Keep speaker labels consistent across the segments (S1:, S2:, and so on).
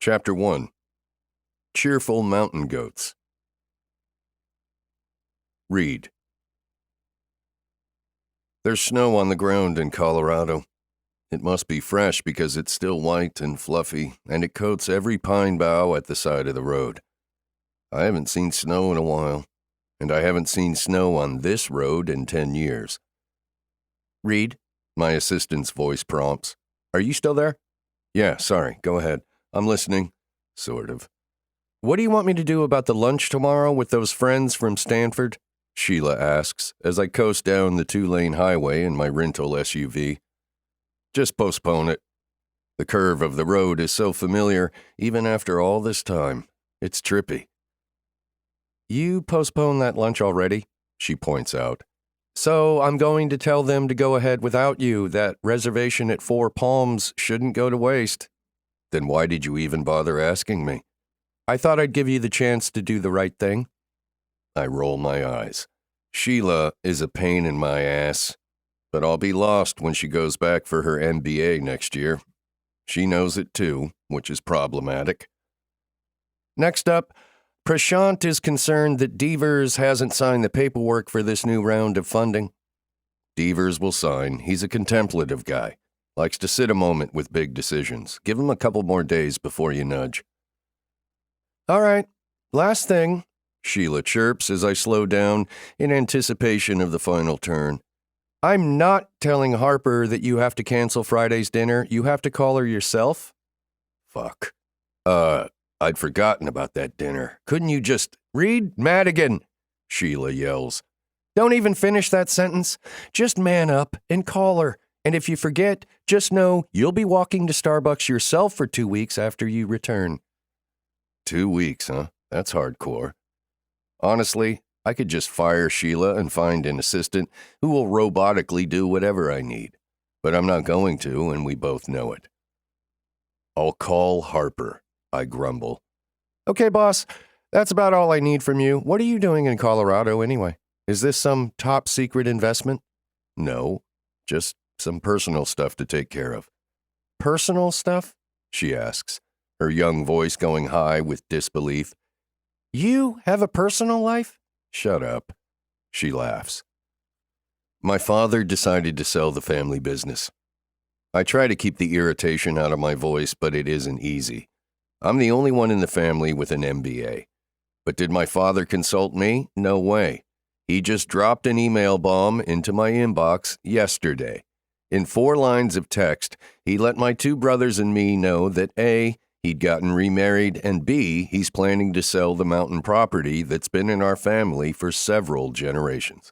S1: Chapter 1. Cheerful Mountain Goats. Read. There's snow on the ground in Colorado. It must be fresh because it's still white and fluffy, and it coats every pine bough at the side of the road. I haven't seen snow in a while, and I haven't seen snow on this road in 10 years. Read, my assistant's voice prompts. Are you still there? Yeah, sorry, go ahead. I'm listening. Sort of. What do you want me to do about the lunch tomorrow with those friends from Stanford? Sheila asks as I coast down the 2-lane highway in my rental SUV. Just postpone it. The curve of the road is so familiar, even after all this time. It's trippy. You postponed that lunch already? She points out. So I'm going to tell them to go ahead without you. That reservation at Four Palms shouldn't go to waste. Then why did you even bother asking me? I thought I'd give you the chance to do the right thing. I roll my eyes. Sheila is a pain in my ass, but I'll be lost when she goes back for her MBA next year. She knows it too, which is problematic. Next up, Prashant is concerned that Devers hasn't signed the paperwork for this new round of funding. Devers will sign. He's a contemplative guy. Likes to sit a moment with big decisions. Give him a couple more days before you nudge. All right, last thing, Sheila chirps as I slow down in anticipation of the final turn. I'm not telling Harper that you have to cancel Friday's dinner. You have to call her yourself. Fuck. I'd forgotten about that dinner. Couldn't you just read Madigan? Sheila yells. Don't even finish that sentence. Just man up and call her. And if you forget, just know you'll be walking to Starbucks yourself for 2 weeks after you return. 2 weeks, huh? That's hardcore. Honestly, I could just fire Sheila and find an assistant who will robotically do whatever I need. But I'm not going to, and we both know it. I'll call Harper, I grumble. Okay, boss, that's about all I need from you. What are you doing in Colorado anyway? Is this some top secret investment? No, just some personal stuff to take care of. Personal stuff? She asks, her young voice going high with disbelief. You have a personal life? Shut up. She laughs. My father decided to sell the family business. I try to keep the irritation out of my voice, but it isn't easy. I'm the only one in the family with an MBA. But did my father consult me? No way. He just dropped an email bomb into my inbox yesterday. In 4 lines of text, he let my 2 brothers and me know that A, he'd gotten remarried, and B, he's planning to sell the mountain property that's been in our family for several generations.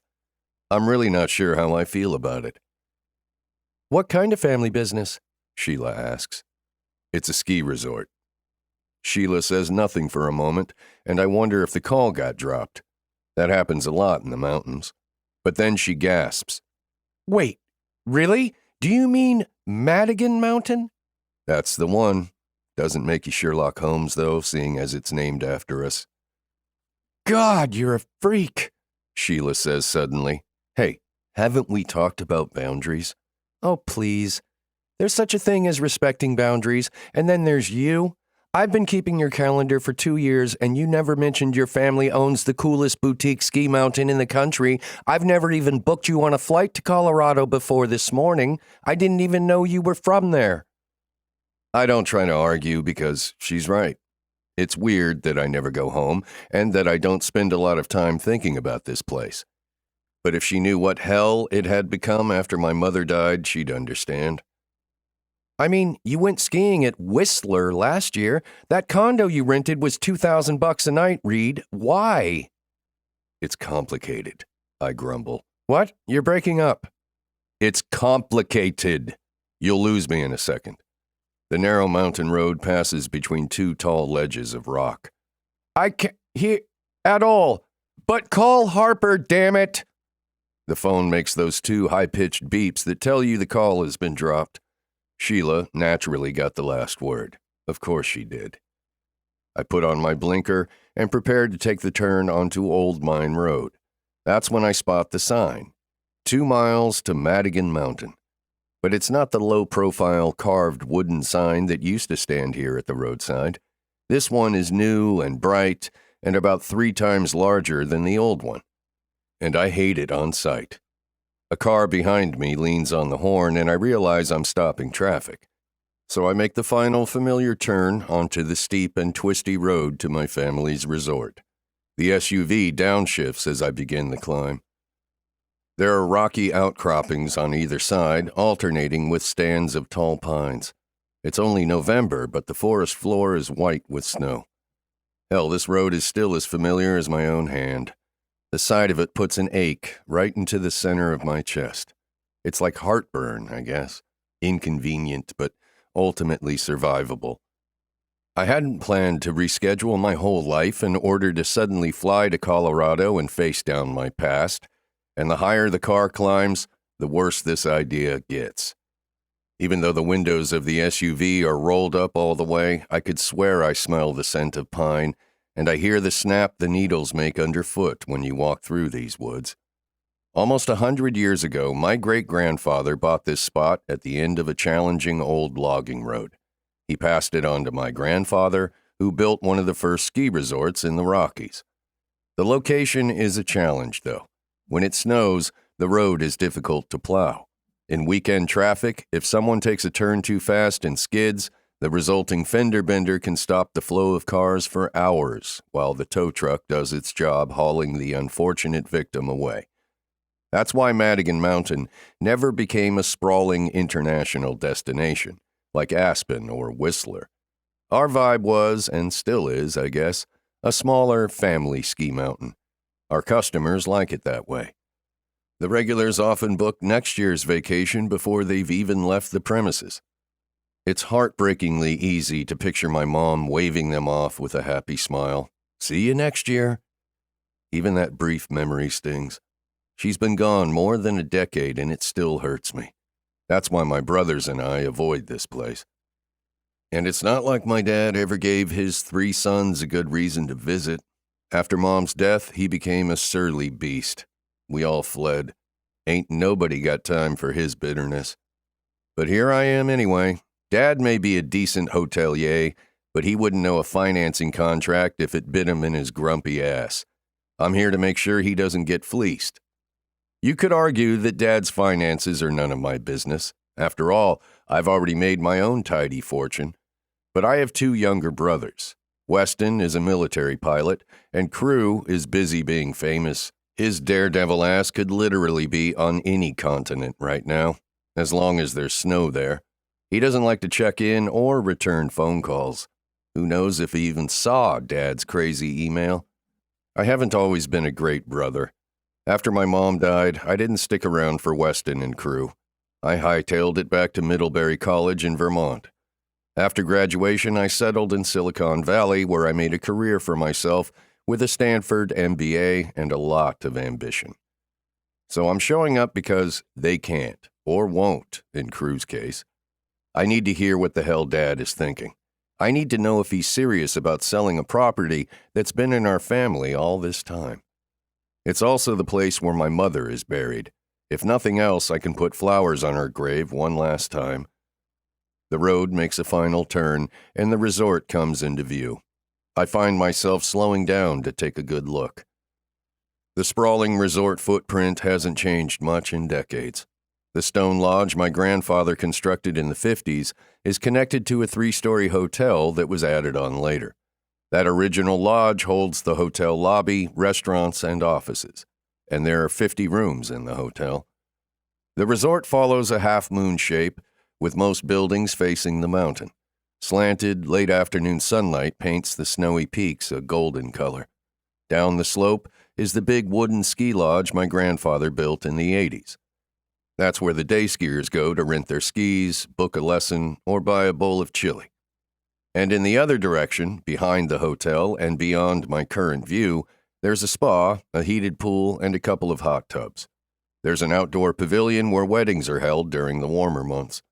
S1: I'm really not sure how I feel about it. What kind of family business? Sheila asks. It's a ski resort. Sheila says nothing for a moment, and I wonder if the call got dropped. That happens a lot in the mountains. But then she gasps. Wait, really? Do you mean Madigan Mountain? That's the one. Doesn't make you Sherlock Holmes, though, seeing as it's named after us. God, you're a freak, Sheila says suddenly. Hey, haven't we talked about boundaries? Oh, please. There's such a thing as respecting boundaries, and then there's you. I've been keeping your calendar for 2 years, and you never mentioned your family owns the coolest boutique ski mountain in the country. I've never even booked you on a flight to Colorado before this morning. I didn't even know you were from there. I don't try to argue because she's right. It's weird that I never go home and that I don't spend a lot of time thinking about this place. But if she knew what hell it had become after my mother died, she'd understand. I mean, you went skiing at Whistler last year. That condo you rented was $2,000 a night, Reed. Why? It's complicated, I grumble. What? You're breaking up. It's complicated. You'll lose me in a second. The narrow mountain road passes between 2 tall ledges of rock. I can't hear at all. But call Harper, damn it. The phone makes those 2 high-pitched beeps that tell you the call has been dropped. Sheila naturally got the last word. Of course she did. I put on my blinker and prepared to take the turn onto Old Mine Road. That's when I spot the sign. 2 miles to Madigan Mountain. But it's not the low-profile carved wooden sign that used to stand here at the roadside. This one is new and bright and about 3 times larger than the old one. And I hate it on sight. A car behind me leans on the horn and I realize I'm stopping traffic. So I make the final familiar turn onto the steep and twisty road to my family's resort. The SUV downshifts as I begin the climb. There are rocky outcroppings on either side, alternating with stands of tall pines. It's only November, but the forest floor is white with snow. Hell, this road is still as familiar as my own hand. The sight of it puts an ache right into the center of my chest. It's like heartburn, I guess. Inconvenient, but ultimately survivable. I hadn't planned to reschedule my whole life in order to suddenly fly to Colorado and face down my past. And the higher the car climbs, the worse this idea gets. Even though the windows of the SUV are rolled up all the way, I could swear I smell the scent of pine, and I hear the snap the needles make underfoot when you walk through these woods. Almost 100 years ago, my great-grandfather bought this spot at the end of a challenging old logging road. He passed it on to my grandfather, who built one of the first ski resorts in the Rockies. The location is a challenge, though. When it snows, the road is difficult to plow. In weekend traffic, if someone takes a turn too fast and skids, the resulting fender bender can stop the flow of cars for hours while the tow truck does its job hauling the unfortunate victim away. That's why Madigan Mountain never became a sprawling international destination, like Aspen or Whistler. Our vibe was, and still is, I guess, a smaller family ski mountain. Our customers like it that way. The regulars often book next year's vacation before they've even left the premises. It's heartbreakingly easy to picture my mom waving them off with a happy smile. See you next year. Even that brief memory stings. She's been gone more than a decade and it still hurts me. That's why my brothers and I avoid this place. And it's not like my dad ever gave his 3 sons a good reason to visit. After Mom's death, he became a surly beast. We all fled. Ain't nobody got time for his bitterness. But here I am anyway. Dad may be a decent hotelier, but he wouldn't know a financing contract if it bit him in his grumpy ass. I'm here to make sure he doesn't get fleeced. You could argue that Dad's finances are none of my business. After all, I've already made my own tidy fortune. But I have 2 younger brothers. Weston is a military pilot, and Crew is busy being famous. His daredevil ass could literally be on any continent right now, as long as there's snow there. He doesn't like to check in or return phone calls. Who knows if he even saw Dad's crazy email? I haven't always been a great brother. After my mom died, I didn't stick around for Weston and Crew. I hightailed it back to Middlebury College in Vermont. After graduation, I settled in Silicon Valley, where I made a career for myself with a Stanford MBA and a lot of ambition. So I'm showing up because they can't, or won't, in Crew's case. I need to hear what the hell Dad is thinking. I need to know if he's serious about selling a property that's been in our family all this time. It's also the place where my mother is buried. If nothing else, I can put flowers on her grave one last time. The road makes a final turn, and the resort comes into view. I find myself slowing down to take a good look. The sprawling resort footprint hasn't changed much in decades. The stone lodge my grandfather constructed in the 50s is connected to a 3-story hotel that was added on later. That original lodge holds the hotel lobby, restaurants, and offices, and there are 50 rooms in the hotel. The resort follows a half-moon shape, with most buildings facing the mountain. Slanted, late-afternoon sunlight paints the snowy peaks a golden color. Down the slope is the big wooden ski lodge my grandfather built in the 80s. That's where the day skiers go to rent their skis, book a lesson, or buy a bowl of chili. And in the other direction, behind the hotel and beyond my current view, there's a spa, a heated pool, and a couple of hot tubs. There's an outdoor pavilion where weddings are held during the warmer months.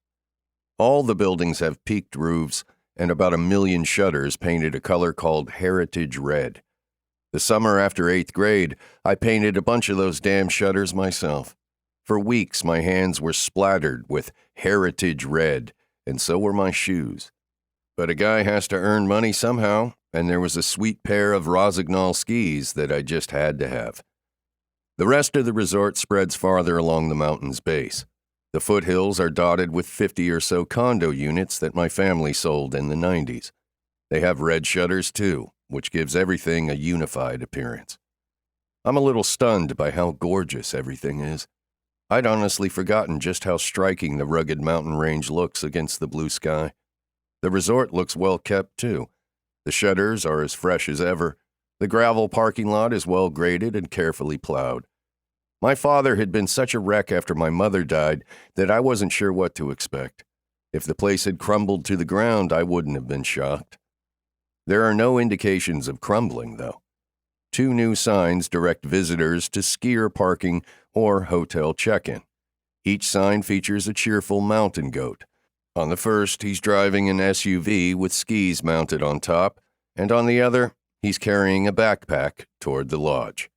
S1: All the buildings have peaked roofs and about 1 million shutters painted a color called Heritage Red. The summer after 8th grade, I painted a bunch of those damn shutters myself. For weeks, my hands were splattered with Heritage Red, and so were my shoes. But a guy has to earn money somehow, and there was a sweet pair of Rosignol skis that I just had to have. The rest of the resort spreads farther along the mountain's base. The foothills are dotted with 50 or so condo units that my family sold in the 90s. They have red shutters, too, which gives everything a unified appearance. I'm a little stunned by how gorgeous everything is. I'd honestly forgotten just how striking the rugged mountain range looks against the blue sky. The resort looks well kept, too. The shutters are as fresh as ever. The gravel parking lot is well graded and carefully plowed. My father had been such a wreck after my mother died that I wasn't sure what to expect. If the place had crumbled to the ground, I wouldn't have been shocked. There are no indications of crumbling, though. 2 new signs direct visitors to skier parking or hotel check-in. Each sign features a cheerful mountain goat. On the first, he's driving an SUV with skis mounted on top, and on the other, he's carrying a backpack toward the lodge.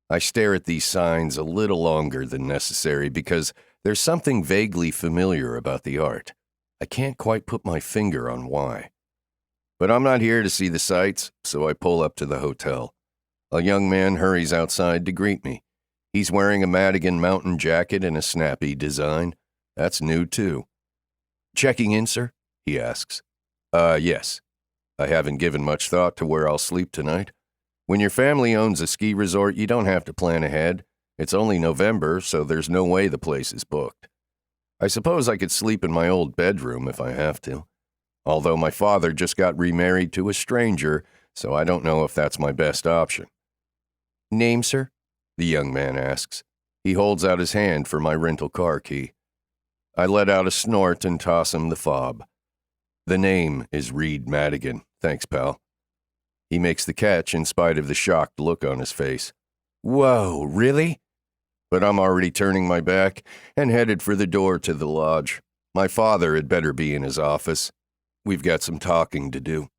S1: I stare at these signs a little longer than necessary because there's something vaguely familiar about the art. I can't quite put my finger on why. But I'm not here to see the sights, so I pull up to the hotel. A young man hurries outside to greet me. He's wearing a Madigan mountain jacket in a snappy design. That's new, too. "Checking in, sir?" he asks. Yes. I haven't given much thought to where I'll sleep tonight. When your family owns a ski resort, you don't have to plan ahead. It's only November, so there's no way the place is booked. I suppose I could sleep in my old bedroom if I have to. Although my father just got remarried to a stranger, so I don't know if that's my best option. "Name, sir?" the young man asks. He holds out his hand for my rental car key. I let out a snort and toss him the fob. "The name is Reed Madigan. Thanks, pal." He makes the catch in spite of the shocked look on his face. "Whoa, really?" But I'm already turning my back and headed for the door to the lodge. My father had better be in his office. We've got some talking to do.